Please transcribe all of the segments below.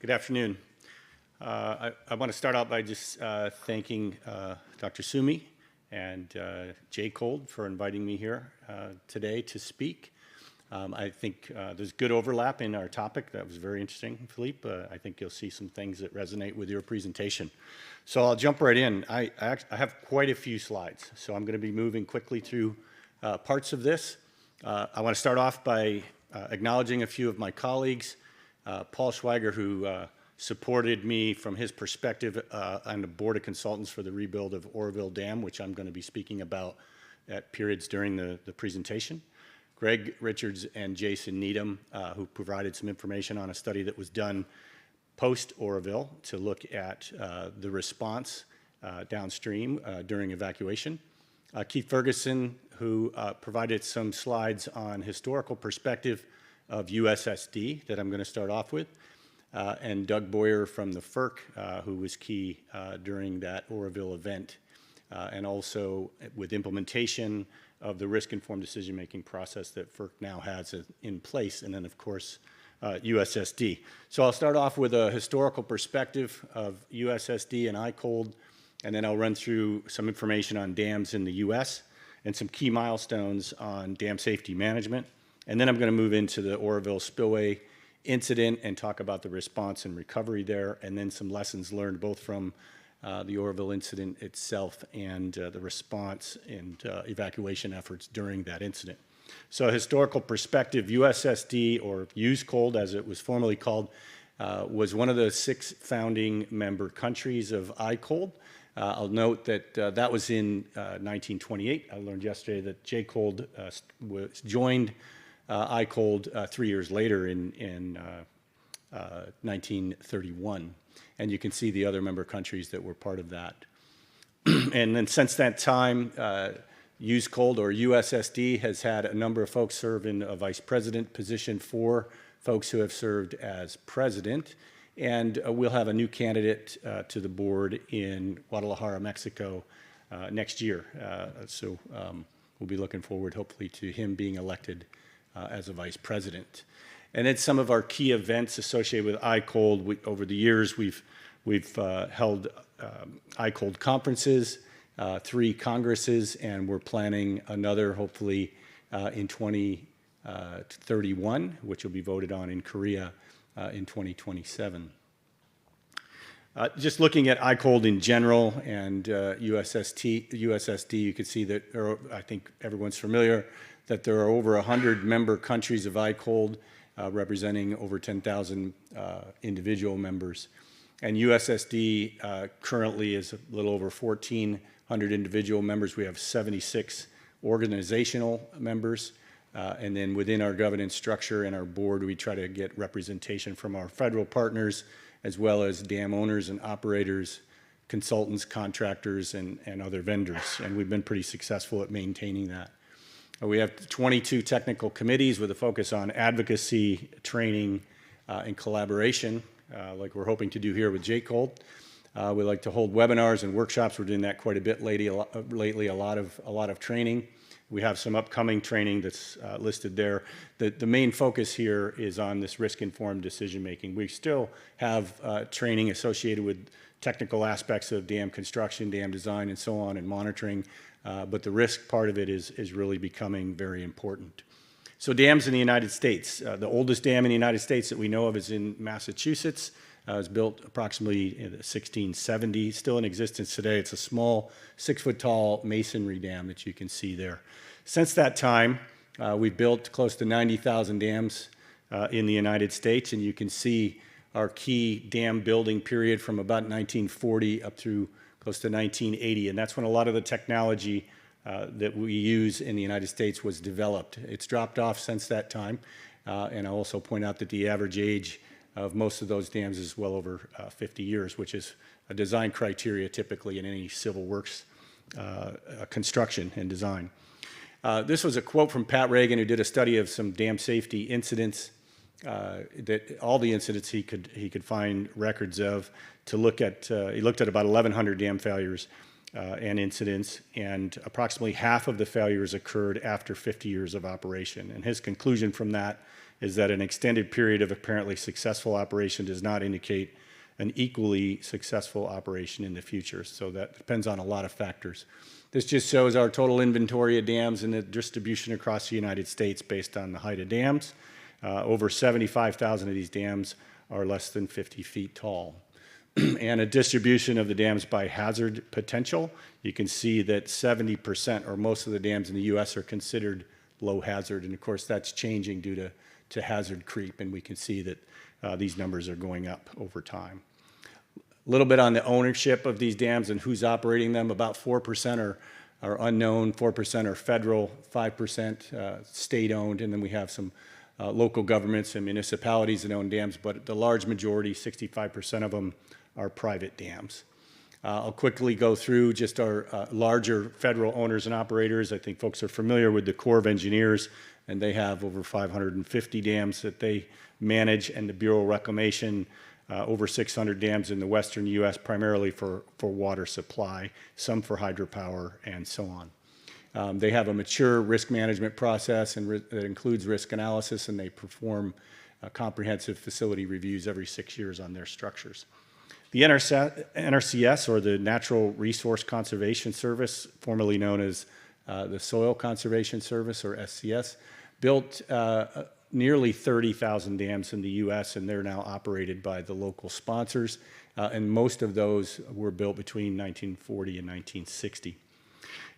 Good afternoon. I want to start out by just thanking Dr. Sumi and Jay Cold for inviting me here today to speak. I think there's good overlap in our topic. That was very interesting, Philippe. I think you'll see some things that resonate with your presentation. So I'll jump right in. I have quite a few slides, so I'm going to be moving quickly through parts of this. I want to start off by acknowledging a few of my colleagues. Paul Schweiger, who supported me from his perspective on the board of consultants for the rebuild of Oroville Dam, which I'm going to be speaking about at periods during the presentation. Greg Richards and Jason Needham, who provided some information on a study that was done post-Oroville to look at the response downstream during evacuation. Keith Ferguson, who provided some slides on historical perspective of USSD that I'm going to start off with, and Doug Boyer from the FERC, who was key during that Oroville event, and also with implementation of the risk-informed decision-making process that FERC now has in place, and then, of course, USSD. So I'll start off with a historical perspective of USSD and ICOLD, and then I'll run through some information on dams in the U.S. and some key milestones on dam safety management. And then I'm going to move into the Oroville spillway incident and talk about the response and recovery there, and then some lessons learned both from the Oroville incident itself and the response and evacuation efforts during that incident. So historical perspective, USSD, or USCOLD as it was formerly called, was one of the 6 founding member countries of ICOLD. I'll note that that was in 1928. I learned yesterday that JCOLD joined ICOLD 3 years later in 1931. And you can see the other member countries that were part of that. And then since that time, USCOLD or USSD has had a number of folks serve in a vice president position, 4 folks who have served as president. And we'll have a new candidate to the board in Guadalajara, Mexico next year. So we'll be looking forward, hopefully, to him being elected as a vice president. And then some of our key events associated with ICOLD. Over the years, we've held ICOLD conferences, 3 congresses, and we're planning another, hopefully, in 2031, which will be voted on in Korea in 2027. Just looking at ICOLD in general and USSD, you can see that I think everyone's familiar that there are over 100 member countries of ICOLD, representing over 10,000 individual members. And USSD currently is a little over 1,400 individual members. We have 76 organizational members. And then within our governance structure and our board, we try to get representation from our federal partners, as well as dam owners and operators, consultants, contractors, and other vendors. And we've been pretty successful at maintaining that. We have 22 technical committees with a focus on advocacy, training, and collaboration, like we're hoping to do here with JCOLD. We like to hold webinars and workshops. We're doing that quite a bit lately, a lot of training. We have some upcoming training that's listed there. The main focus here is on this risk-informed decision-making. We still have training associated with technical aspects of dam construction, dam design, and so on, and monitoring. But the risk part of it is really becoming very important. So dams in the United States. The oldest dam in the United States that we know of is in Massachusetts. It was built approximately in 1670, still in existence today. It's a small 6-foot-tall masonry dam that you can see there. Since that time, we've built close to 90,000 dams in the United States, and you can see our key dam building period from about 1940 up through close to 1980, and that's when a lot of the technology that we use in the United States was developed. It's dropped off since that time, and I'll also point out that the average age of most of those dams is well over 50 years, which is a design criteria typically in any civil works construction and design. This was a quote from Pat Reagan, who did a study of some dam safety incidents, that all the incidents he could find records of, to look at. He looked at about 1,100 dam failures and incidents, and approximately half of the failures occurred after 50 years of operation. And his conclusion from that is that an extended period of apparently successful operation does not indicate an equally successful operation in the future. So that depends on a lot of factors. This just shows our total inventory of dams and the distribution across the United States based on the height of dams. Over 75,000 of these dams are less than 50 feet tall. And a distribution of the dams by hazard potential. You can see that 70% or most of the dams in the U.S. are considered low hazard. And of course, that's changing due to hazard creep. And we can see that these numbers are going up over time. A little bit on the ownership of these dams and who's operating them. About 4% are unknown, 4% are federal, 5% state-owned, and then we have some local governments and municipalities that own dams, but the large majority, 65% of them, are private dams. I'll quickly go through just our larger federal owners and operators. I think folks are familiar with the Corps of Engineers, and they have over 550 dams that they manage, and the Bureau of Reclamation, over 600 dams in the western U.S., primarily for water supply, some for hydropower, and so on. They have a mature risk management process that includes risk analysis, and they perform comprehensive facility reviews every 6 years on their structures. The NRCS, or the Natural Resource Conservation Service, formerly known as the Soil Conservation Service, or SCS, built nearly 30,000 dams in the U.S., and they're now operated by the local sponsors, and most of those were built between 1940 and 1960.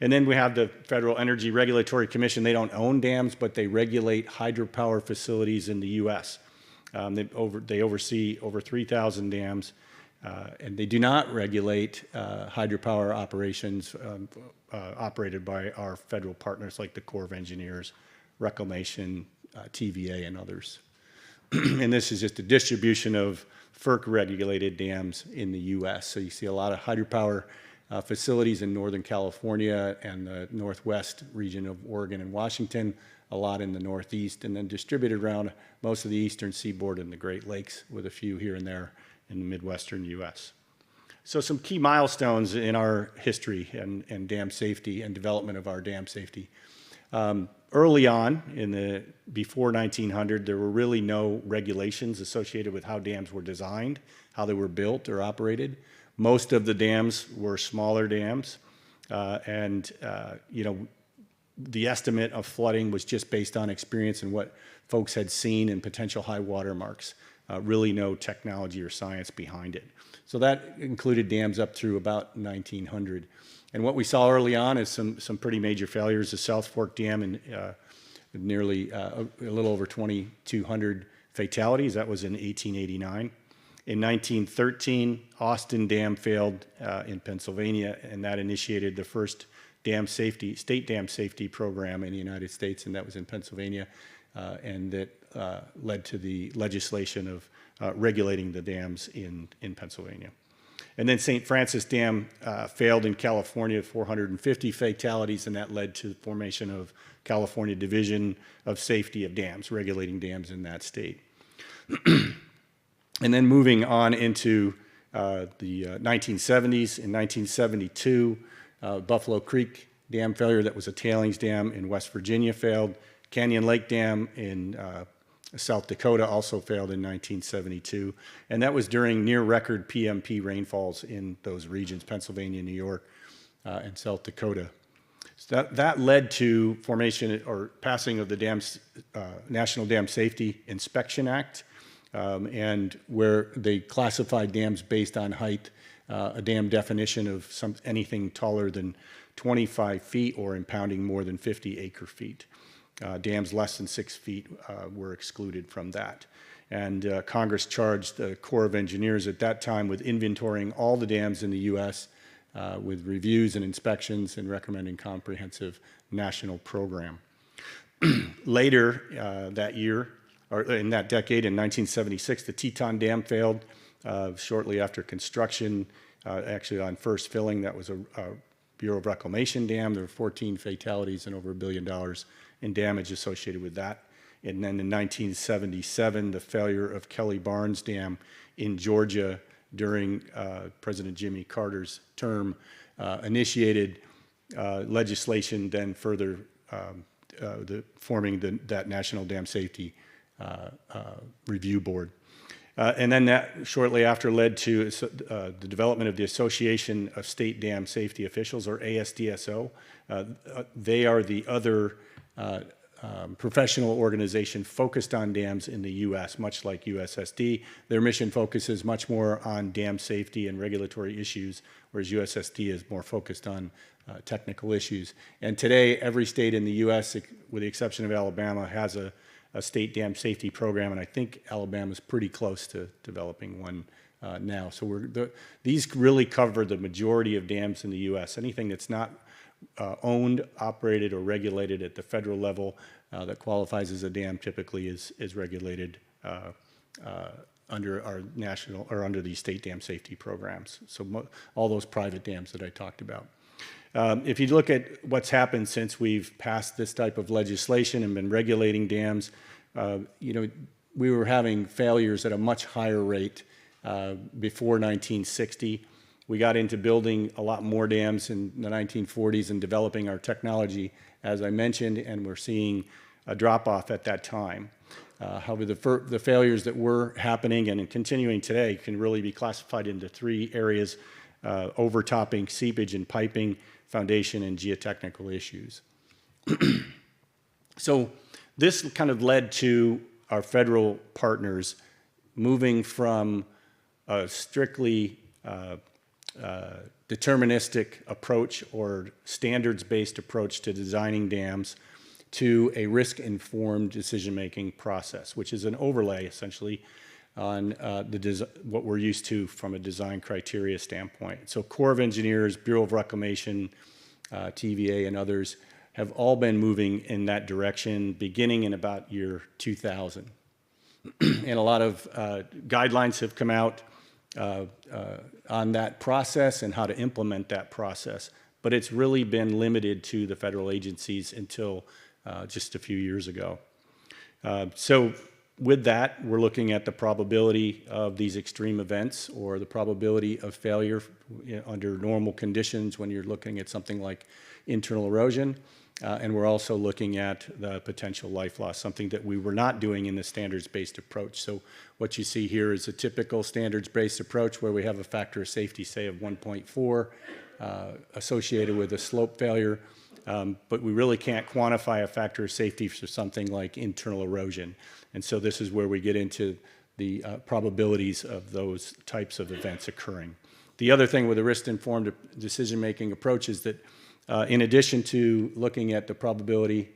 And then we have the Federal Energy Regulatory Commission. They don't own dams, but they regulate hydropower facilities in the U.S. They oversee over 3,000 dams, and they do not regulate hydropower operations operated by our federal partners like the Corps of Engineers, Reclamation, TVA, and others. And this is just a distribution of FERC-regulated dams in the U.S. So you see a lot of hydropower facilities in Northern California and the Northwest region of Oregon and Washington, a lot in the Northeast, and then distributed around most of the Eastern Seaboard and the Great Lakes, with a few here and there in the Midwestern U.S. So some key milestones in our history and dam safety and development of our dam safety. Early on, before 1900, there were really no regulations associated with how dams were designed, how they were built or operated. Most of the dams were smaller dams, and the estimate of flooding was just based on experience and what folks had seen in potential high water marks. Really no technology or science behind it. So that included dams up through about 1900. And what we saw early on is some pretty major failures. The South Fork Dam, and nearly a little over 2,200 fatalities. That was in 1889. In 1913, Austin Dam failed in Pennsylvania, and that initiated the first state dam safety program in the United States, and that was in Pennsylvania, and that led to the legislation of regulating the dams in Pennsylvania. And then St. Francis Dam failed in California, 450 fatalities, and that led to the formation of California Division of Safety of Dams, regulating dams in that state. And then moving on into the 1970s, in 1972, Buffalo Creek Dam failure, that was a tailings dam in West Virginia, failed. Canyon Lake Dam in South Dakota also failed in 1972, and that was during near-record PMP rainfalls in those regions, Pennsylvania, New York, and South Dakota. So that led to formation or passing of the National Dam Safety Inspection Act, and where they classified dams based on height, a dam definition of anything taller than 25 feet or impounding more than 50 acre-feet. Dams less than 6 feet were excluded from that. And Congress charged the Corps of Engineers at that time with inventorying all the dams in the U.S. With reviews and inspections and recommending comprehensive national program. Later that year, or in that decade, in 1976, the Teton Dam failed shortly after construction, actually on first filling. That was a Bureau of Reclamation dam. There were 14 fatalities and over $1 billion in damage associated with that. And then in 1977, the failure of Kelly Barnes Dam in Georgia during President Jimmy Carter's term initiated legislation, then further forming that National Dam Safety review board. And then that shortly after led to the development of the Association of State Dam Safety Officials, or ASDSO. They are the other professional organization focused on dams in the U.S., much like USSD. Their mission focuses much more on dam safety and regulatory issues, whereas USSD is more focused on technical issues. And today, every state in the U.S., with the exception of Alabama, has a state dam safety program, and I think Alabama is pretty close to developing one now. So these really cover the majority of dams in the U.S. Anything that's not owned, operated, or regulated at the federal level that qualifies as a dam typically is regulated under our national or under these state dam safety programs. So all those private dams that I talked about. If you look at what's happened since we've passed this type of legislation and been regulating dams, we were having failures at a much higher rate before 1960. We got into building a lot more dams in the 1940s and developing our technology, as I mentioned, and we're seeing a drop-off at that time. However, the failures that were happening and continuing today can really be classified into three areas: overtopping, seepage and piping, foundation, and geotechnical issues. So this kind of led to our federal partners moving from a strictly deterministic approach or standards-based approach to designing dams to a risk-informed decision-making process, which is an overlay, essentially, on what we're used to from a design criteria standpoint. So Corps of Engineers, Bureau of Reclamation, TVA, and others have all been moving in that direction beginning in about year 2000. And a lot of guidelines have come out on that process and how to implement that process. But it's really been limited to the federal agencies until just a few years ago. So with that, we're looking at the probability of these extreme events or the probability of failure under normal conditions when you're looking at something like internal erosion. And we're also looking at the potential life loss, something that we were not doing in the standards-based approach. So what you see here is a typical standards-based approach where we have a factor of safety, say, of 1.4 associated with a slope failure. But we really can't quantify a factor of safety for something like internal erosion. And so this is where we get into the probabilities of those types of events occurring. The other thing with a risk-informed decision-making approach is that in addition to looking at the probability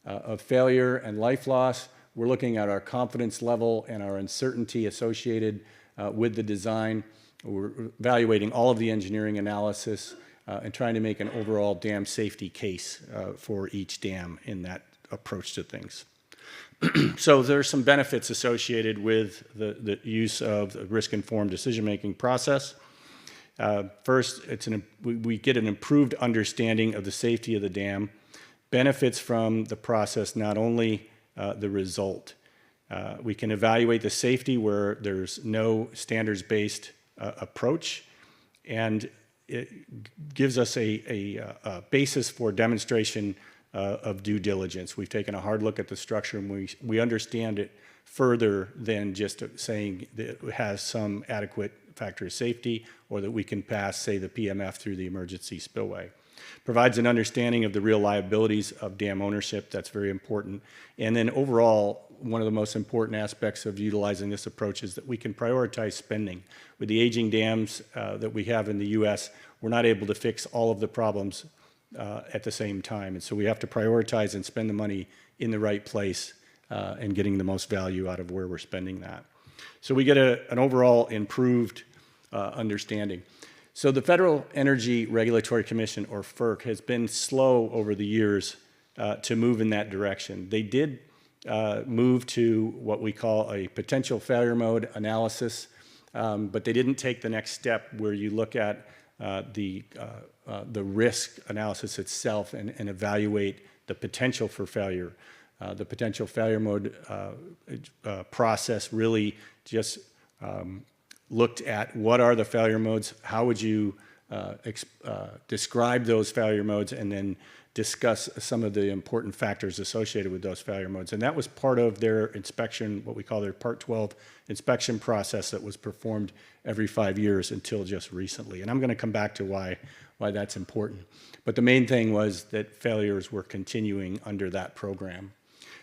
of failure and life loss, we're looking at our confidence level and our uncertainty associated with the design. We're evaluating all of the engineering analysis and trying to make an overall dam safety case for each dam in that approach to things. So there are some benefits associated with the use of the risk-informed decision-making process. First, we get an improved understanding of the safety of the dam. Benefits from the process, not only the result. We can evaluate the safety where there's no standards-based approach, and it gives us a basis for demonstration of due diligence. We've taken a hard look at the structure, and we understand it further than just saying that it has some adequate factor of safety or that we can pass, say, the PMF through the emergency spillway. Provides an understanding of the real liabilities of dam ownership. That's very important. And then overall, one of the most important aspects of utilizing this approach is that we can prioritize spending. With the aging dams that we have in the U.S., we're not able to fix all of the problems at the same time. And so we have to prioritize and spend the money in the right place and getting the most value out of where we're spending that. So we get an overall improved understanding. So the Federal Energy Regulatory Commission, or FERC, has been slow over the years to move in that direction. They did move to what we call a potential failure mode analysis, but they didn't take the next step where you look at the risk analysis itself and evaluate the potential for failure. The potential failure mode process really just looked at what are the failure modes, how would you describe those failure modes, and then discuss some of the important factors associated with those failure modes. And that was part of their inspection, what we call their Part 12 inspection process that was performed every 5 years until just recently. And I'm going to come back to why that's important. But the main thing was that failures were continuing under that program.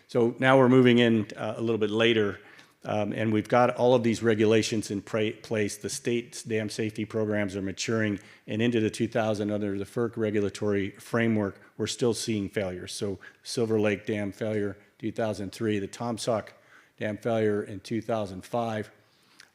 So now we're moving in a little bit later, and we've got all of these regulations in place. The state's dam safety programs are maturing, and into the 2000 under the FERC regulatory framework, we're still seeing failures. So Silver Lake Dam failure 2003, the Tomsauk Dam failure in 2005,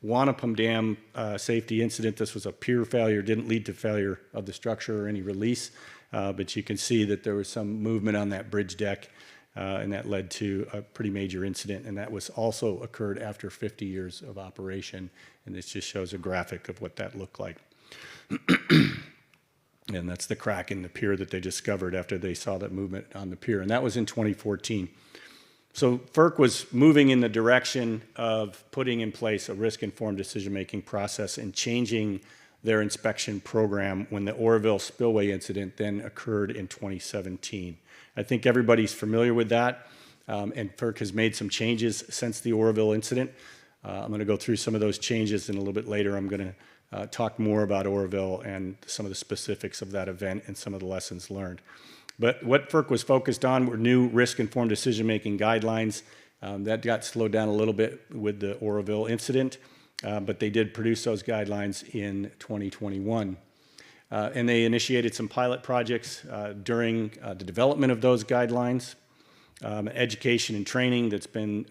Wanapum Dam safety incident. This was a pier failure, didn't lead to failure of the structure or any release, but you can see that there was some movement on that bridge deck, and that led to a pretty major incident, and that was also occurred after 50 years of operation, and this just shows a graphic of what that looked like. And that's the crack in the pier that they discovered after they saw that movement on the pier, and that was in 2014. So FERC was moving in the direction of putting in place a risk-informed decision-making process and changing their inspection program when the Oroville spillway incident then occurred in 2017. I think everybody's familiar with that, and FERC has made some changes since the Oroville incident. I'm going to go through some of those changes, and a little bit later I'm going to talk more about Oroville and some of the specifics of that event and some of the lessons learned. But what FERC was focused on were new risk-informed decision-making guidelines. That got slowed down a little bit with the Oroville incident, but they did produce those guidelines in 2021. And they initiated some pilot projects during the development of those guidelines, education and training that's been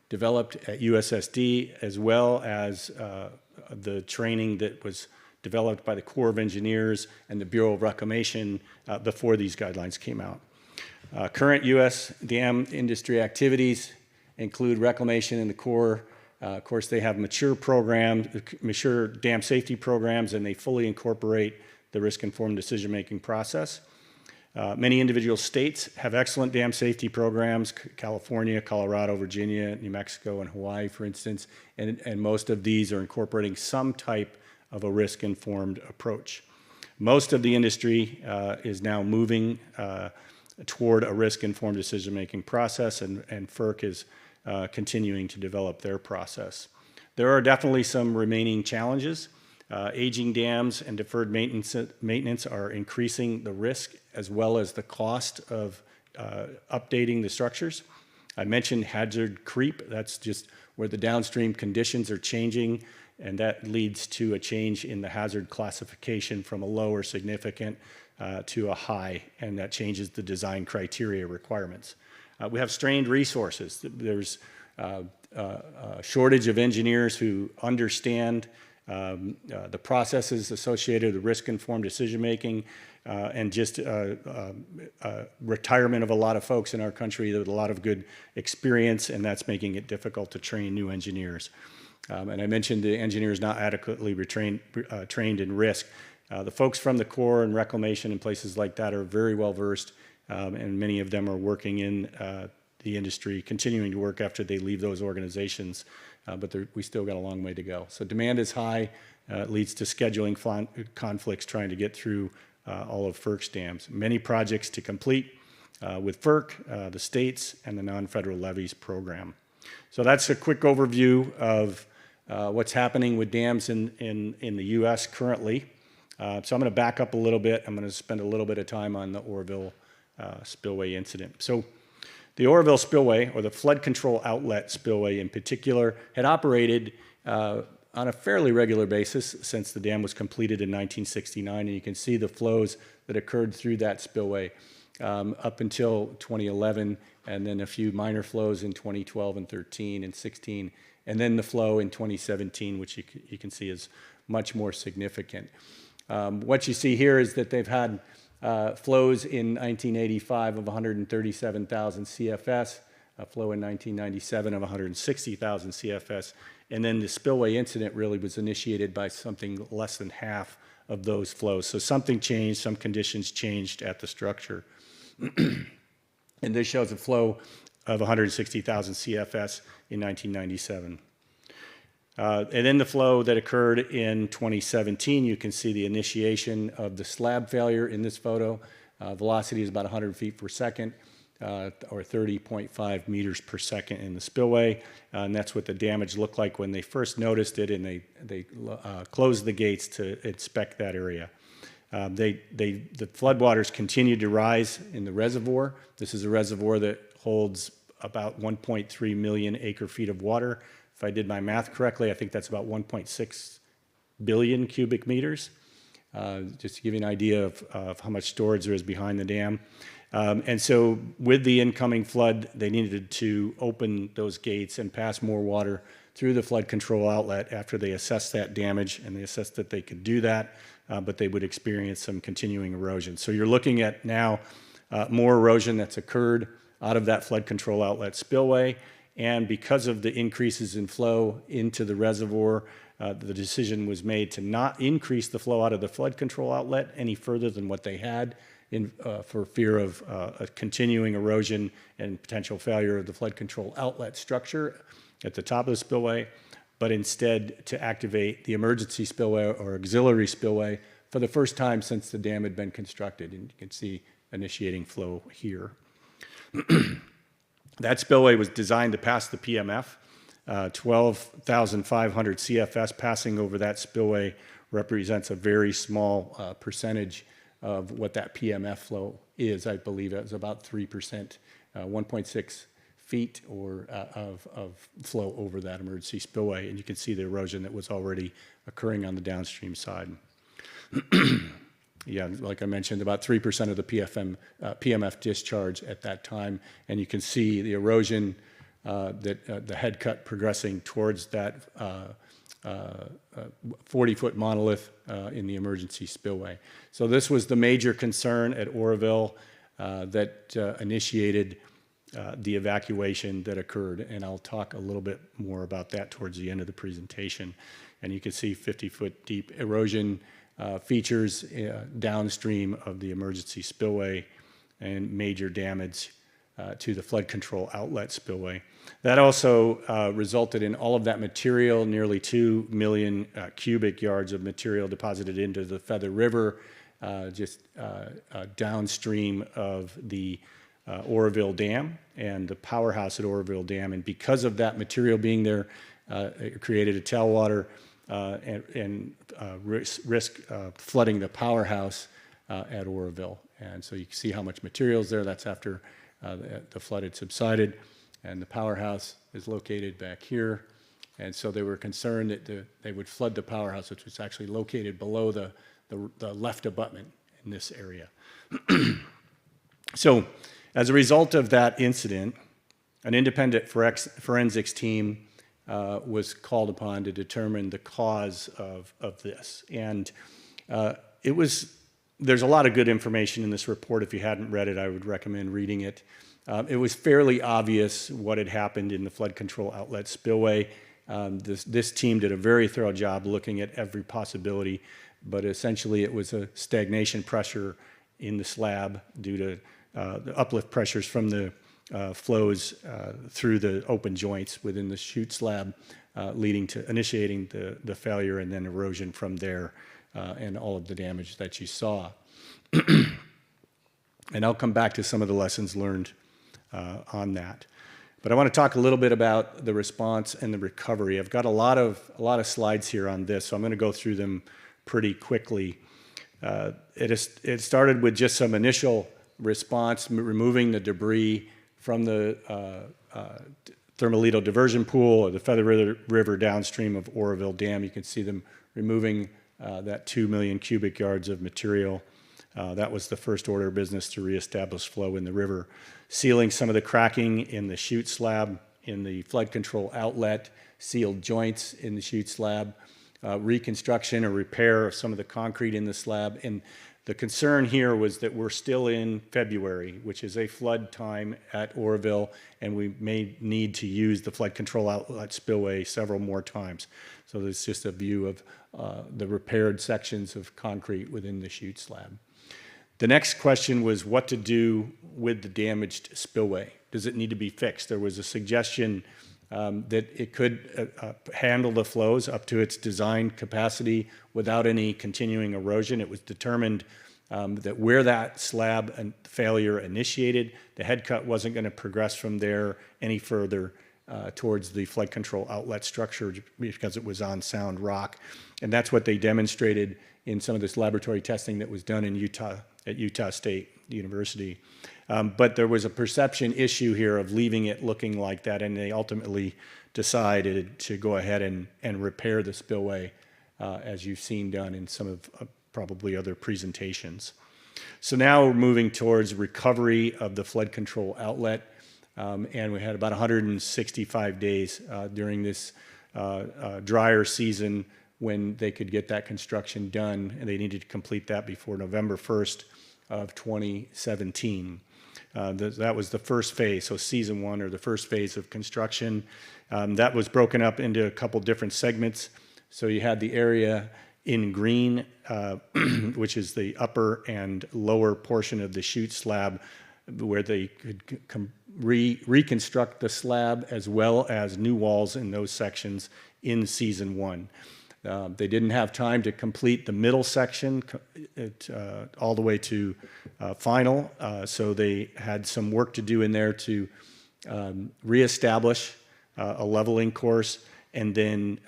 developed at USSD, as well as the training that was developed by the Corps of Engineers and the Bureau of Reclamation before these guidelines came out. Current U.S. dam industry activities include reclamation in the Corps. Of course, they have mature programs, mature dam safety programs, and they fully incorporate the risk-informed decision-making process. Many individual states have excellent dam safety programs, California, Colorado, Virginia, New Mexico, and Hawaii, for instance, and most of these are incorporating some type of a risk-informed approach. Most of the industry is now moving toward a risk-informed decision-making process, and FERC is continuing to develop their process. There are definitely some remaining challenges. Aging dams and deferred maintenance are increasing the risk as well as the cost of updating the structures. I mentioned hazard creep. That's just where the downstream conditions are changing, and that leads to a change in the hazard classification from a low or significant to a high, and that changes the design criteria requirements. We have strained resources. There's a shortage of engineers who understand the processes associated with risk-informed decision-making, and just retirement of a lot of folks in our country with a lot of good experience, and that's making it difficult to train new engineers. And I mentioned the engineers not adequately trained in risk. The folks from the Corps and Reclamation and places like that are very well versed, and many of them are working in the industry, continuing to work after they leave those organizations, but we still got a long way to go. So demand is high. It leads to scheduling conflicts trying to get through all of FERC's dams. Many projects to complete with FERC, the states, and the non-federal levies program. So that's a quick overview of what's happening with dams in the U.S. currently. So I'm going to back up a little bit. I'm going to spend a little bit of time on the Oroville spillway incident. So the Oroville spillway, or the flood control outlet spillway in particular, had operated on a fairly regular basis since the dam was completed in 1969, and you can see the flows that occurred through that spillway up until 2011, and then a few minor flows in 2012 and 13 and 16, and then the flow in 2017, which you can see is much more significant. What you see here is that they've had flows in 1985 of 137,000 CFS, a flow in 1997 of 160,000 CFS, and then the spillway incident really was initiated by something less than half of those flows. So something changed, some conditions changed at the structure. And this shows a flow of 160,000 CFS in 1997. And then the flow that occurred in 2017, you can see the initiation of the slab failure in this photo. Velocity is about 100 feet per second, or 30.5 meters per second in the spillway. And that's what the damage looked like when they first noticed it, and they closed the gates to inspect that area. The floodwaters continued to rise in the reservoir. This is a reservoir that holds about 1.3 million acre feet of water. If I did my math correctly, I think that's about 1.6 billion cubic meters. Just to give you an idea of how much storage there is behind the dam. And so with the incoming flood, they needed to open those gates and pass more water through the flood control outlet after they assessed that damage, and they assessed that they could do that, but they would experience some continuing erosion. So you're looking at now more erosion that's occurred out of that flood control outlet spillway, and because of the increases in flow into the reservoir, the decision was made to not increase the flow out of the flood control outlet any further than what they had for fear of a continuing erosion and potential failure of the flood control outlet structure at the top of the spillway, but instead to activate the emergency spillway or auxiliary spillway for the first time since the dam had been constructed. And you can see initiating flow here. That spillway was designed to pass the PMF. 12,500 CFS passing over that spillway represents a very small percentage of what that PMF flow is. I believe it's about 3%, 1.6 feet of flow over that emergency spillway. And you can see the erosion that was already occurring on the downstream side. Yeah, like I mentioned, about 3% of the PMF discharge at that time. And you can see the erosion, the head cut progressing towards that 40-foot monolith in the emergency spillway. So this was the major concern at Oroville that initiated the evacuation that occurred. And I'll talk a little bit more about that towards the end of the presentation. And you can see 50-foot deep erosion features downstream of the emergency spillway and major damage to the flood control outlet spillway. That also resulted in all of that material, nearly 2 million cubic yards of material deposited into the Feather River, just downstream of the Oroville Dam and the powerhouse at Oroville Dam. And because of that material being there, it created a tailwater and risk flooding the powerhouse at Oroville. And so you can see how much material is there. That's after the flood had subsided, and the powerhouse is located back here. And so they were concerned that they would flood the powerhouse, which was actually located below the left abutment in this area. So as a result of that incident, an independent forensics team was called upon to determine the cause of this. And there's a lot of good information in this report. If you hadn't read it, I would recommend reading it. It was fairly obvious what had happened in the flood control outlet spillway. This team did a very thorough job looking at every possibility, but essentially it was a stagnation pressure in the slab due to the uplift pressures from the flows through the open joints within the chute slab, leading to initiating the failure and then erosion from there and all of the damage that you saw. And I'll come back to some of the lessons learned on that. But I want to talk a little bit about the response and the recovery. I've got a lot of slides here on this, so I'm going to go through them pretty quickly. It started with just some initial response, removing the debris from the Thermalito diversion pool or the Feather River downstream of Oroville Dam. You can see them removing that 2 million cubic yards of material. That was the first order of business to reestablish flow in the river. Sealing some of the cracking in the chute slab in the flood control outlet, sealed joints in the chute slab, reconstruction or repair of some of the concrete in the slab. And the concern here was that we're still in February, which is a flood time at Oroville, and we may need to use the flood control outlet spillway several more times. So there's just a view of the repaired sections of concrete within the chute slab. The next question was what to do with the damaged spillway. Does it need to be fixed? There was a suggestion that it could handle the flows up to its design capacity without any continuing erosion. It was determined that where that slab and failure initiated, the head cut wasn't going to progress from there any further towards the flood control outlet structure because it was on sound rock. And that's what they demonstrated in some of this laboratory testing that was done in Utah, at Utah State University. But there was a perception issue here of leaving it looking like that, and they ultimately decided to go ahead and repair the spillway, as you've seen done in some of probably other presentations. So now we're moving towards recovery of the flood control outlet. And we had about 165 days during this drier season when they could get that construction done, and they needed to complete that before November 1st of 2017. That was the first phase, so season one, or the first phase of construction. That was broken up into a couple different segments. So you had the area in green, which is the upper and lower portion of the chute slab, where they could reconstruct the slab as well as new walls in those sections in season one. They didn't have time to complete the middle section all the way to final, so they had some work to do in there to reestablish a leveling course and then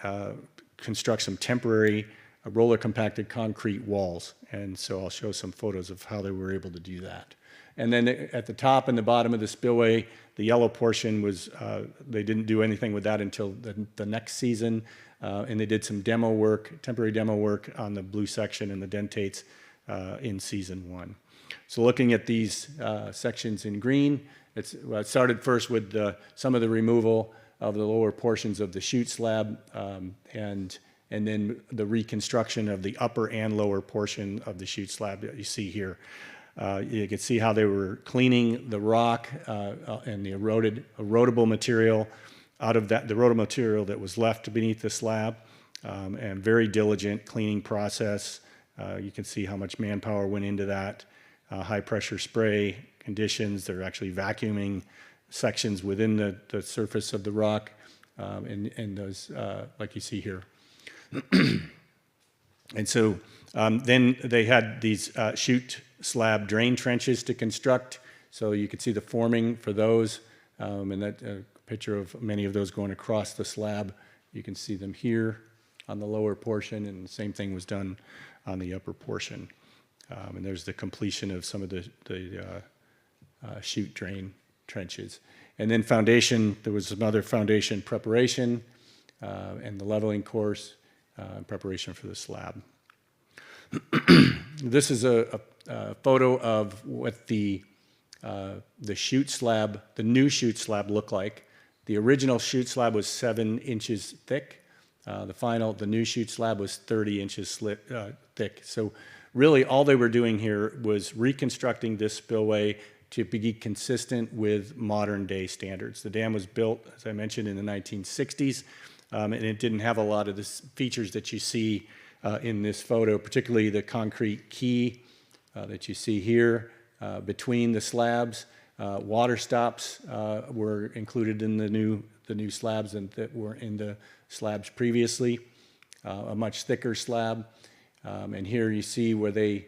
construct some temporary roller compacted concrete walls. And so I'll show some photos of how they were able to do that. And then at the top and the bottom of the spillway, the yellow portion was, they didn't do anything with that until the next season. And they did some demo work, temporary demo work on the blue section and the dentates in season one. So looking at these sections in green, it started first with some of the removal of the lower portions of the chute slab, and then the reconstruction of the upper and lower portion of the chute slab that you see here. You can see how they were cleaning the rock and the erodible material out of that, the erodible material that was left beneath the slab, and very diligent cleaning process. You can see how much manpower went into that. High pressure spray conditions. They're actually vacuuming sections within the surface of the rock, and those, like you see here. And so then they had these chute slab drain trenches to construct. So you can see the forming for those, and that picture of many of those going across the slab. You can see them here on the lower portion, and the same thing was done on the upper portion. And there's the completion of some of the chute drain trenches. And then foundation, there was some other foundation preparation and the leveling course in preparation for the slab. This is a photo of what the chute slab, the new chute slab looked like. The original chute slab was 7 inches thick. The new chute slab was 30 inches thick. So really all they were doing here was reconstructing this spillway to be consistent with modern day standards. The dam was built, as I mentioned, in the 1960s, and it didn't have a lot of the features that you see in this photo, particularly the concrete key that you see here between the slabs. Water stops were included in the new slabs and that were in the slabs previously. A much thicker slab, and here you see where they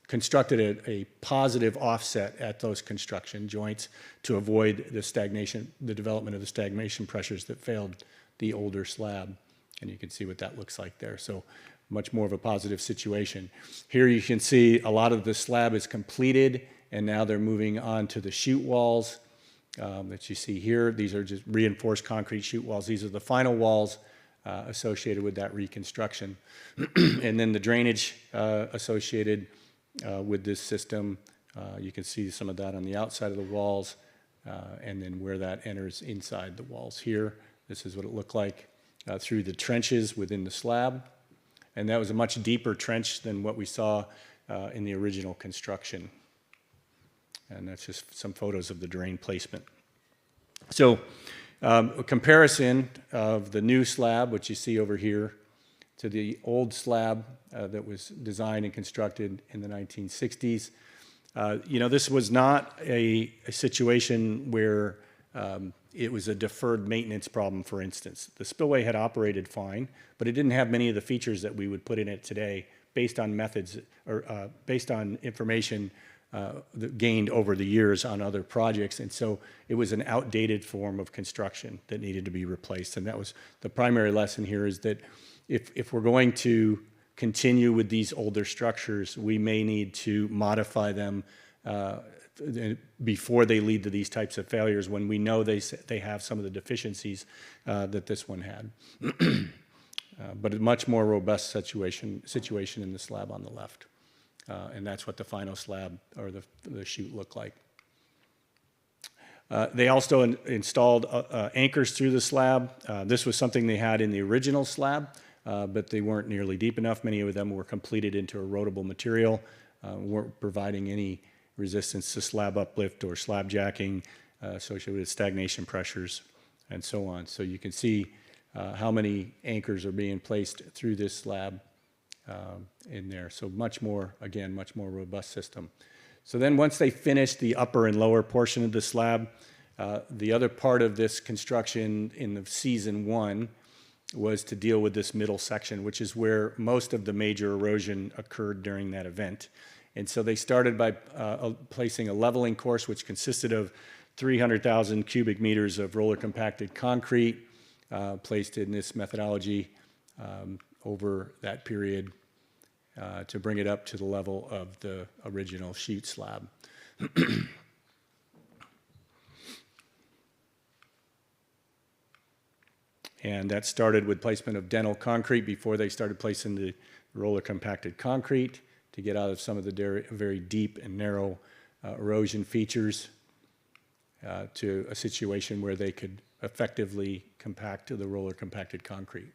constructed a positive offset at those construction joints to avoid the development of the stagnation pressures that failed the older slab. And you can see what that looks like there. So much more of a positive situation. Here you can see a lot of the slab is completed, and now they're moving on to the chute walls that you see here. These are just reinforced concrete chute walls. These are the final walls associated with that reconstruction. And then the drainage associated with this system, you can see some of that on the outside of the walls, and then where that enters inside the walls here. This is what it looked like through the trenches within the slab. And that was a much deeper trench than what we saw in the original construction. And that's just some photos of the drain placement. So a comparison of the new slab, which you see over here, to the old slab that was designed and constructed in the 1960s. This was not a situation where it was a deferred maintenance problem, for instance. The spillway had operated fine, but it didn't have many of the features that we would put in it today based on methods or based on information gained over the years on other projects. And so it was an outdated form of construction that needed to be replaced. And that was the primary lesson here, is that if we're going to continue with these older structures, we may need to modify them before they lead to these types of failures, when we know they have some of the deficiencies that this one had. But a much more robust situation in the slab on the left. And that's what the final slab or the chute looked like. They also installed anchors through the slab. This was something they had in the original slab, but they weren't nearly deep enough. Many of them were completed into erodible material, weren't providing any resistance to slab uplift or slab jacking associated with stagnation pressures and so on. So you can see how many anchors are being placed through this slab in there. So much more robust system. So then once they finished the upper and lower portion of the slab, the other part of this construction in the season one was to deal with this middle section, which is where most of the major erosion occurred during that event. And so they started by placing a leveling course, which consisted of 300,000 cubic meters of roller compacted concrete placed in this methodology over that period to bring it up to the level of the original chute slab. And that started with placement of dental concrete before they started placing the roller compacted concrete to get out of some of the very deep and narrow erosion features to a situation where they could effectively compact the roller compacted concrete.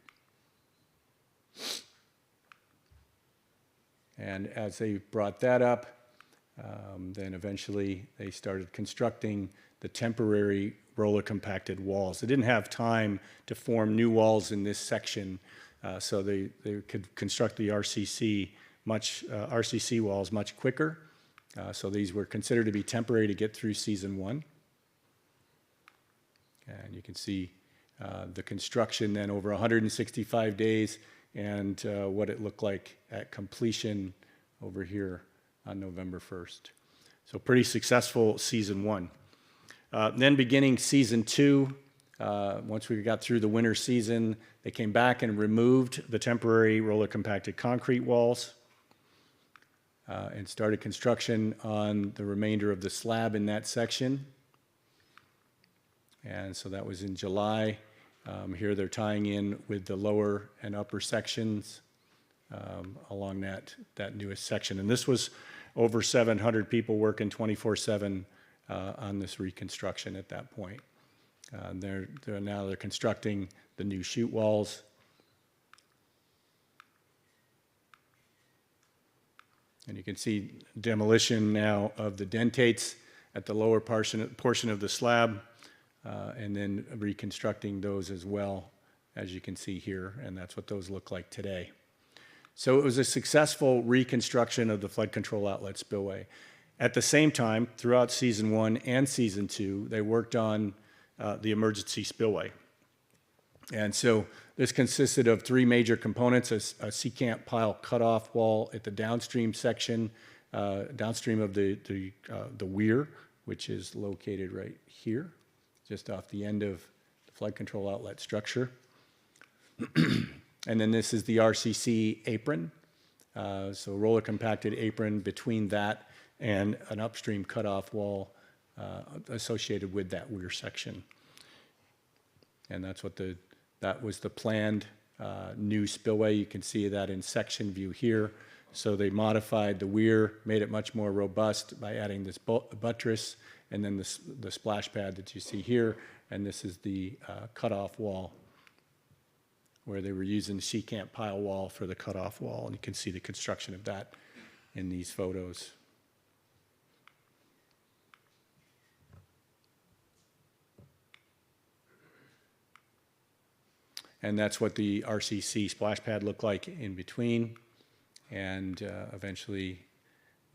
And as they brought that up, then eventually they started constructing the temporary roller compacted walls. They didn't have time to form new walls in this section, so they could construct the RCC walls much quicker. So these were considered to be temporary to get through season one. And you can see the construction then over 165 days and what it looked like at completion over here on November 1st. So pretty successful season one. Then beginning season two, once we got through the winter season, they came back and removed the temporary roller compacted concrete walls and started construction on the remainder of the slab in that section. And so that was in July. Here they're tying in with the lower and upper sections along that newest section. And this was over 700 people working 24/7 on this reconstruction at that point. They're constructing the new chute walls. And you can see demolition now of the dentates at the lower portion of the slab, and then reconstructing those as well, as you can see here, and that's what those look like today. So it was a successful reconstruction of the flood control outlet spillway. At the same time, throughout season one and season two, they worked on the emergency spillway. And so this consisted of three major components: a secant pile cutoff wall at the downstream section, downstream of the weir, which is located right here, just off the end of the flood control outlet structure. And then this is the RCC apron, so roller compacted apron between that and an upstream cutoff wall associated with that weir section. And that was the planned new spillway. You can see that in section view here. So they modified the weir, made it much more robust by adding this buttress, and then the splash pad that you see here. And this is the cutoff wall, where they were using the secant pile wall for the cutoff wall. And you can see the construction of that in these photos. And that's what the RCC splash pad looked like in between. And eventually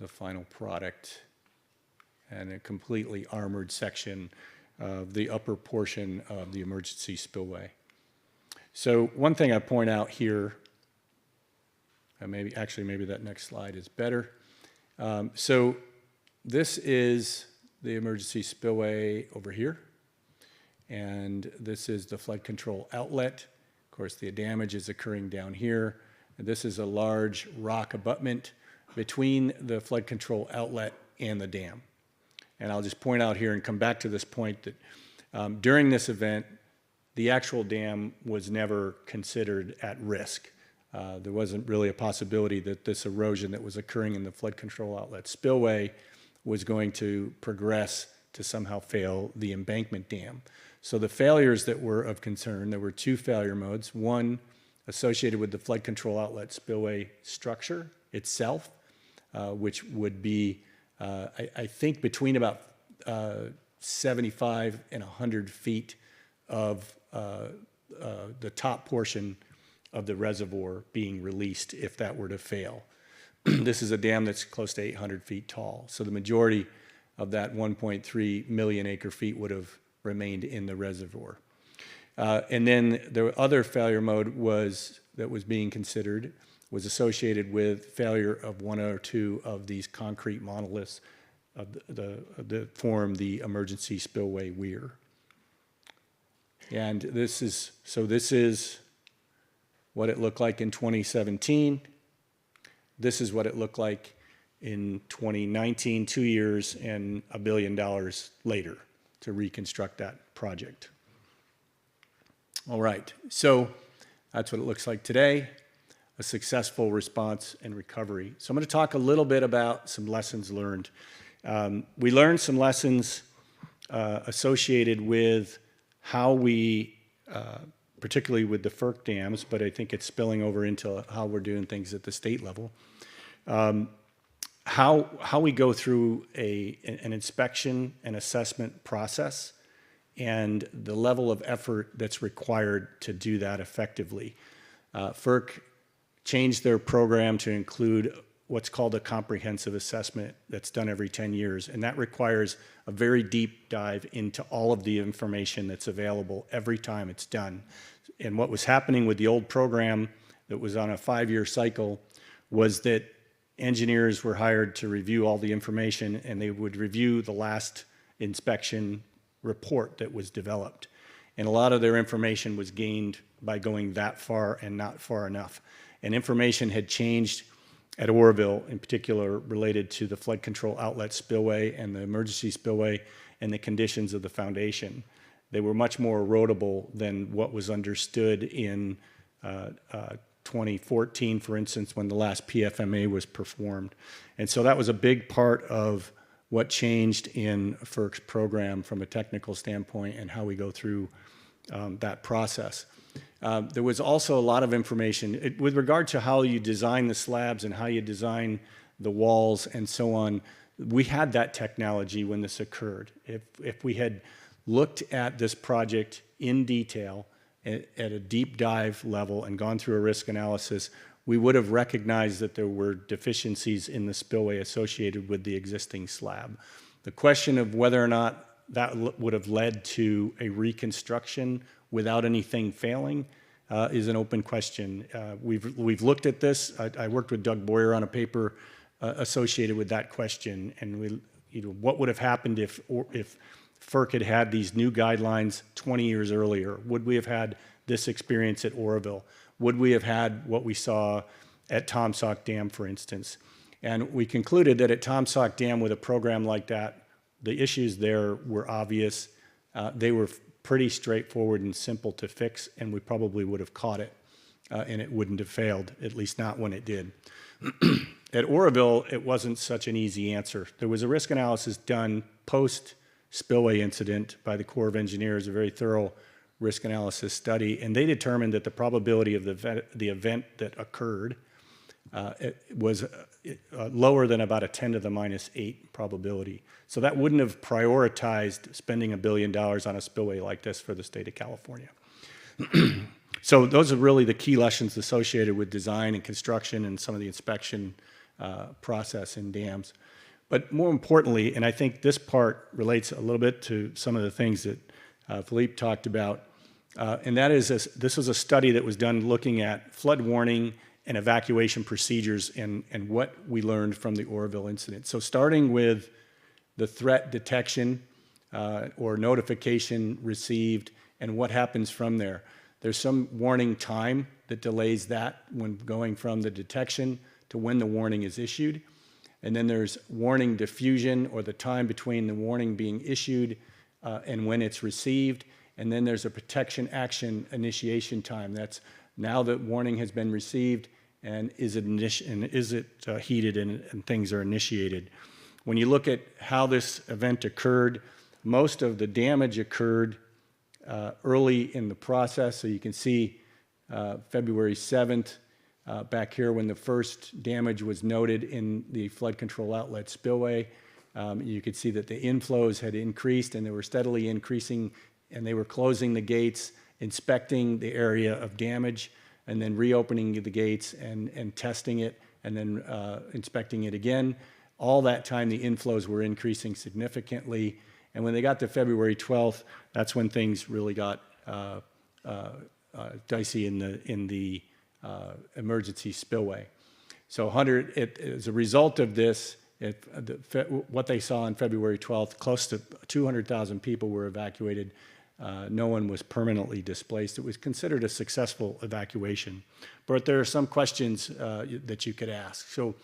the final product and a completely armored section of the upper portion of the emergency spillway. So one thing I point out here, maybe that next slide is better. So this is the emergency spillway over here, and this is the flood control outlet. Of course, the damage is occurring down here. And this is a large rock abutment between the flood control outlet and the dam. And I'll just point out here and come back to this point that during this event, the actual dam was never considered at risk. There wasn't really a possibility that this erosion that was occurring in the flood control outlet spillway was going to progress to somehow fail the embankment dam. So the failures that were of concern, there were two failure modes. One associated with the flood control outlet spillway structure itself, which would be, I think, between about 75 and 100 feet of the top portion of the reservoir being released if that were to fail. This is a dam that's close to 800 feet tall. So the majority of that 1.3 million acre feet would have remained in the reservoir. And then the other failure mode that was being considered was associated with failure of one or two of these concrete monoliths that form the emergency spillway weir. And this is what it looked like in 2017. This is what it looked like in 2019, 2 years and $1 billion later to reconstruct that project. All right, so that's what it looks like today, a successful response and recovery. So I'm going to talk a little bit about some lessons learned. We learned some lessons associated with how we, particularly with the FERC dams, but I think it's spilling over into how we're doing things at the state level. How we go through an inspection and assessment process and the level of effort that's required to do that effectively. FERC changed their program to include what's called a comprehensive assessment that's done every 10 years, and that requires a very deep dive into all of the information that's available every time it's done. And what was happening with the old program that was on a 5-year cycle was that engineers were hired to review all the information, and they would review the last inspection report that was developed. And a lot of their information was gained by going that far and not far enough. And information had changed at Oroville, in particular related to the flood control outlet spillway and the emergency spillway and the conditions of the foundation. They were much more erodible than what was understood in 2014, for instance, when the last PFMA was performed. And so that was a big part of what changed in FERC's program from a technical standpoint and how we go through that process. There was also a lot of information with regard to how you design the slabs and how you design the walls and so on. We had that technology when this occurred. If we had looked at this project in detail at a deep dive level and gone through a risk analysis, we would have recognized that there were deficiencies in the spillway associated with the existing slab. The question of whether or not that would have led to a reconstruction without anything failing is an open question. We've looked at this. I worked with Doug Boyer on a paper associated with that question, and what would have happened if FERC had had these new guidelines 20 years earlier? Would we have had this experience at Oroville? Would we have had what we saw at Tom Sauk Dam, for instance? And we concluded that at Tom Sauk Dam, with a program like that, the issues there were obvious. They were pretty straightforward and simple to fix, and we probably would have caught it, and it wouldn't have failed, at least not when it did. At Oroville, it wasn't such an easy answer. There was a risk analysis done post-spillway incident by the Corps of Engineers, a very thorough risk analysis study, and they determined that the probability of the event that occurred was lower than about a 10 to the minus 8 probability. So that wouldn't have prioritized spending $1 billion on a spillway like this for the state of California. So those are really the key lessons associated with design and construction and some of the inspection process in dams. But more importantly, and I think this part relates a little bit to some of the things that Philippe talked about, and that is this was a study that was done looking at flood warning and evacuation procedures and what we learned from the Oroville incident. So starting with the threat detection or notification received and what happens from there. There's some warning time that delays that when going from the detection to when the warning is issued. And then there's warning diffusion, or the time between the warning being issued and when it's received. And then there's a protection action initiation time. That's now that warning has been received, and is it heeded and things are initiated. When you look at how this event occurred, most of the damage occurred early in the process. So you can see February 7th, back here when the first damage was noted in the flood control outlet spillway. You could see that the inflows had increased, and they were steadily increasing, and they were closing the gates, inspecting the area of damage, and then reopening the gates and testing it, and then inspecting it again. All that time, the inflows were increasing significantly. And when they got to February 12th, that's when things really got dicey in the emergency spillway. So as a result of this, what they saw on February 12th, close to 200,000 people were evacuated. No one was permanently displaced. It was considered a successful evacuation. But there are some questions that you could ask. So,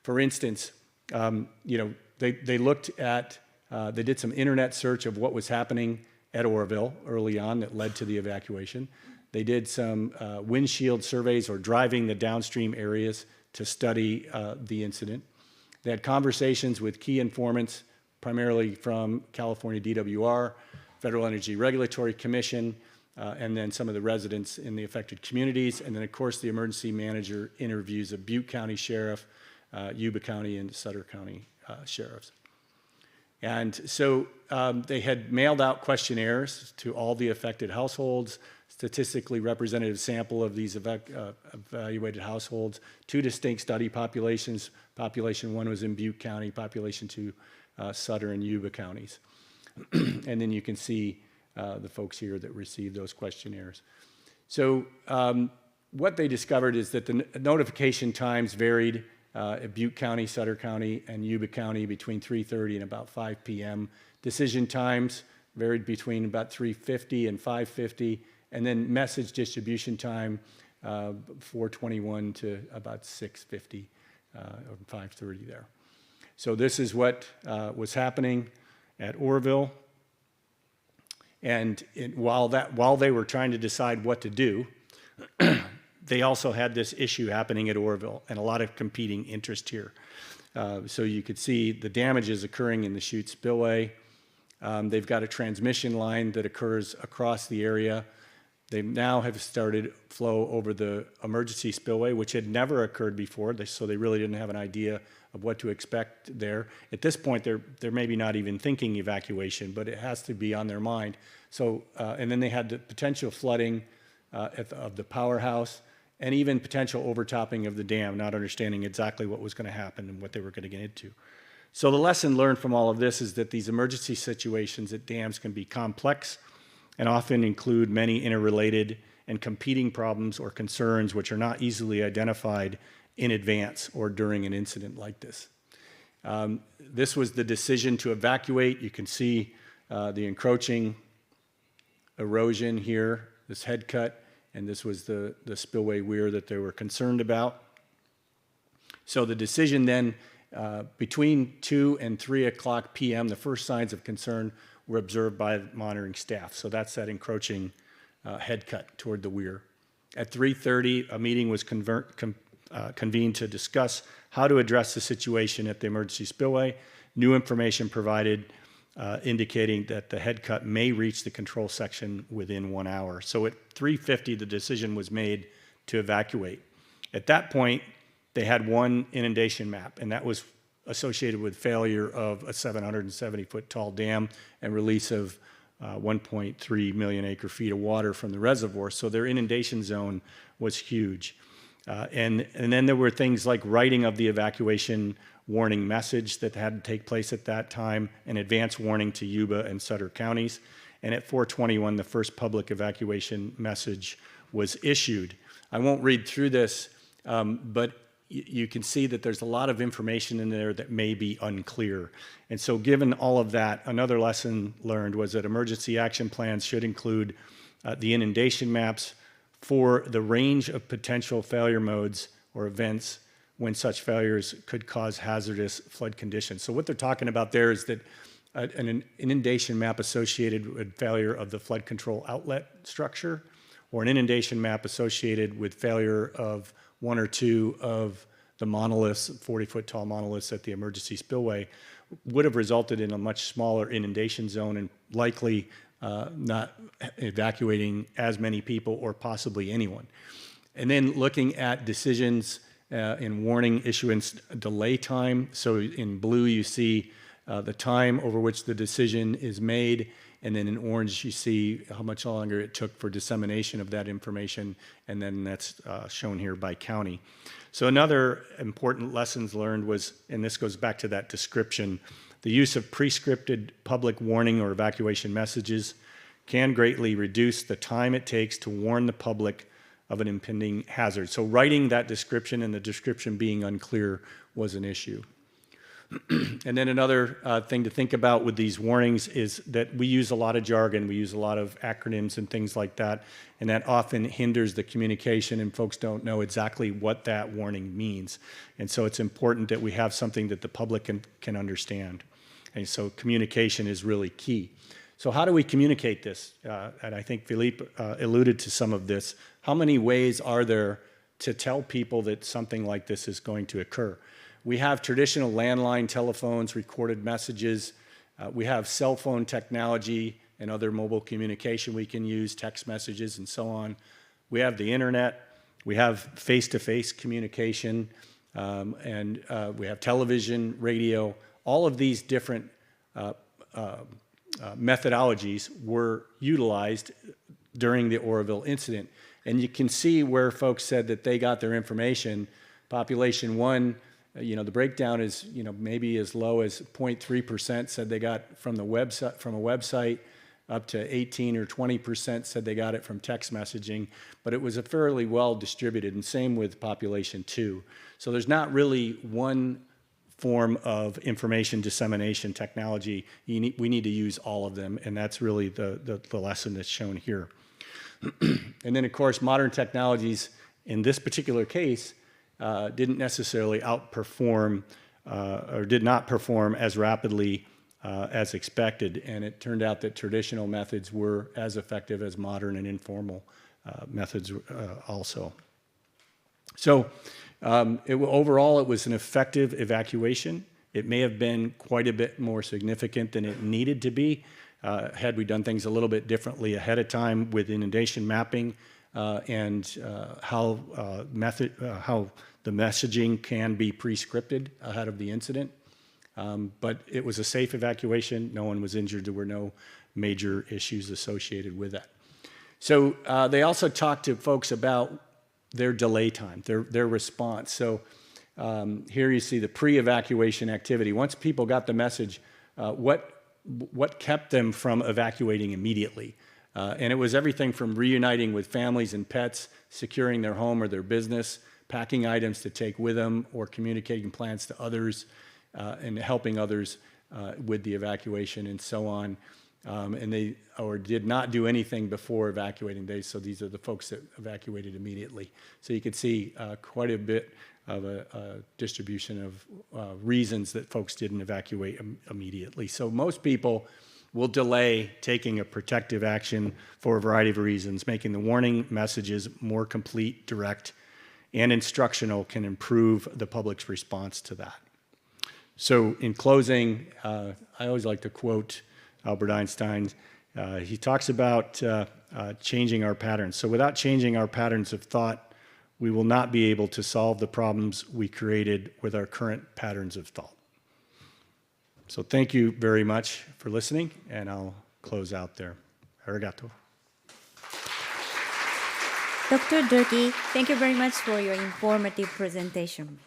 for instance, they looked at, they did some internet search of what was happening at Oroville early on that led to the evacuation. They did some windshield surveys, or driving the downstream areas to study the incident. They had conversations with key informants, primarily from California DWR, Federal Energy Regulatory Commission, and then some of the residents in the affected communities. And then, of course, the emergency manager interviews of Butte County Sheriff, Yuba County, and Sutter County sheriffs. And so they had mailed out questionnaires to all the affected households, statistically representative sample of these evaluated households, 2 distinct study populations. Population 1 was in Butte County, population 2, Sutter and Yuba counties. And then you can see the folks here that received those questionnaires. So what they discovered is that the notification times varied at Butte County, Sutter County, and Yuba County between 3:30 and about 5 p.m. Decision times varied between about 3:50 and 5:50, and then message distribution time 4:21 to about 6:50 or 5:30 there. So this is what was happening at Oroville. And while they were trying to decide what to do, they also had this issue happening at Oroville, and a lot of competing interest here. So you could see the damages occurring in the chute spillway. They've got a transmission line that occurs across the area. They now have started flow over the emergency spillway, which had never occurred before, so they really didn't have an idea of what to expect there. At this point, they're maybe not even thinking evacuation, but it has to be on their mind. So, and then they had the potential flooding of the powerhouse, and even potential overtopping of the dam, not understanding exactly what was going to happen and what they were going to get into. So the lesson learned from all of this is that these emergency situations at dams can be complex and often include many interrelated and competing problems or concerns which are not easily identified in advance or during an incident like this. This was the decision to evacuate. You can see the encroaching erosion here, this head cut, and this was the spillway weir that they were concerned about. So the decision then, between 2 and 3 o'clock p.m., the first signs of concern were observed by monitoring staff. So that's that encroaching head cut toward the weir. At 3:30, a meeting was convened to discuss how to address the situation at the emergency spillway. New information provided indicating that the head cut may reach the control section within 1 hour. So at 3:50, the decision was made to evacuate. At that point, they had one inundation map, and that was associated with failure of a 770-foot tall dam and release of 1.3 million acre feet of water from the reservoir. So their inundation zone was huge. And then there were things like writing of the evacuation warning message that had to take place at that time, an advance warning to Yuba and Sutter counties. And at 4:21, the first public evacuation message was issued. I won't read through this, but you can see that there's a lot of information in there that may be unclear. And so given all of that, another lesson learned was that emergency action plans should include the inundation maps for the range of potential failure modes or events when such failures could cause hazardous flood conditions. So what they're talking about there is that an inundation map associated with failure of the flood control outlet structure, or an inundation map associated with failure of one or two of the monoliths, 40-foot tall monoliths at the emergency spillway, would have resulted in a much smaller inundation zone and likely not evacuating as many people or possibly anyone. And then looking at decisions in warning issuance delay time. So in blue, you see the time over which the decision is made, and then in orange, you see how much longer it took for dissemination of that information, and then that's shown here by county. So another important lessons learned was, and this goes back to that description, the use of pre-scripted public warning or evacuation messages can greatly reduce the time it takes to warn the public of an impending hazard. So writing that description and the description being unclear was an issue. And then another thing to think about with these warnings is that we use a lot of jargon, we use a lot of acronyms and things like that, and that often hinders the communication, and folks don't know exactly what that warning means. And so it's important that we have something that the public can understand. And so communication is really key. So how do we communicate this? And I think Philippe alluded to some of this. How many ways are there to tell people that something like this is going to occur? We have traditional landline telephones, recorded messages. We have cell phone technology and other mobile communication we can use, text messages and so on. We have the internet. We have face-to-face communication, and we have television, radio. All of these different methodologies were utilized during the Oroville incident. And you can see where folks said that they got their information. Population 1, the breakdown is, maybe as low as 0.3% said they got from a website, up to 18 or 20% said they got it from text messaging, but it was a fairly well distributed, and same with population 2. So there's not really one form of information dissemination technology. We need to use all of them, and that's really the lesson that's shown here. And then, of course, modern technologies in this particular case didn't necessarily outperform or did not perform as rapidly as expected, and it turned out that traditional methods were as effective as modern and informal methods also. So overall, it was an effective evacuation. It may have been quite a bit more significant than it needed to be had we done things a little bit differently ahead of time with inundation mapping and how the messaging can be pre-scripted ahead of the incident. But it was a safe evacuation. No one was injured. There were no major issues associated with that. So they also talked to folks about their delay time, their response. So here you see the pre-evacuation activity. Once people got the message, what kept them from evacuating immediately? And it was everything from reuniting with families and pets, securing their home or their business, packing items to take with them, or communicating plans to others and helping others with the evacuation and so on. And they did not do anything before evacuating. So these are the folks that evacuated immediately. So you can see quite a bit of a distribution of reasons that folks didn't evacuate immediately. So most people will delay taking a protective action for a variety of reasons. Making the warning messages more complete, direct, and instructional can improve the public's response to that. So in closing, I always like to quote Albert Einstein. He talks about changing our patterns. So without changing our patterns of thought, we will not be able to solve the problems we created with our current patterns of thought. So thank you very much for listening, and I'll close out there. Arigato. Dr. Durkee, thank you very much for your informative presentation.